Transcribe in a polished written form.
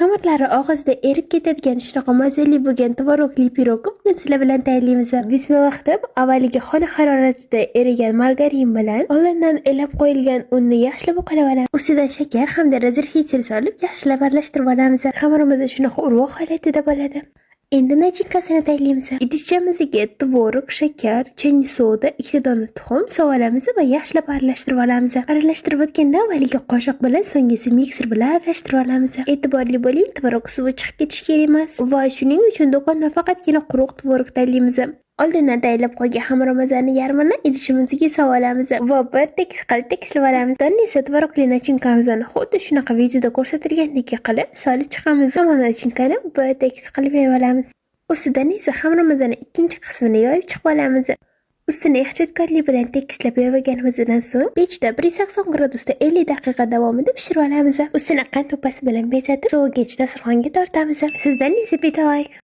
Xamirlari og'izda erib ketadigan shunaqa mazali bo'lgan tvorogli pirogni bugun sizlar bilan tayyorlaymiz. Bismillah deb avvaliga xona haroratida erigan margarin bilan oldindan elab qo'yilgan unni yaxshilab uqalab olamiz. Ustidan shakar hamda razrxitsel solib yaxshilab aralashtirib olamiz. Xamirimiz shunaqa urvoq holatida bo'ladi. Endi nachinkasini tayyorlaymiz. Idishchamizga tvorog, shakar, chang soda, 2 dona tuxum solamiz va yaxshilab aralashtirib olamiz. Aralashtirib o'tganda avvaliga qoshiq bilan, so'nggisi mikser bilan aralashtirib olamiz. E'tiborli bo'ling, tvorog suvi chiqib ketishi kerak emas va shuning uchun do'kondan faqatgina quruq tvorog tayyorlaymiz. Oldindan tayyorlab qo'ygan xamirimizni yarmini idishimizga solib olamiz va bir tekis qilib tekislab olamiz. Undan esa tvorogli nachinkamizni xuddi shunaqa videoda ko'rsatilgandek qilib solib chiqamiz. Hamma nachinkani bir tekis qilib yoyib olamiz. Ustidan esa xamirimizning ikkinchi qismini yoyib chiqib olamiz. Ustini ehtiyotkorlik bilan tekislab yoyganimizdan so'ng pechda 180 gradusda 50 daqiqa davomida pishirib olamiz. Ustini qand to'pasi bilan bezatib, sovigach dasturxonga tortamiz. Sizdan esa bitta like.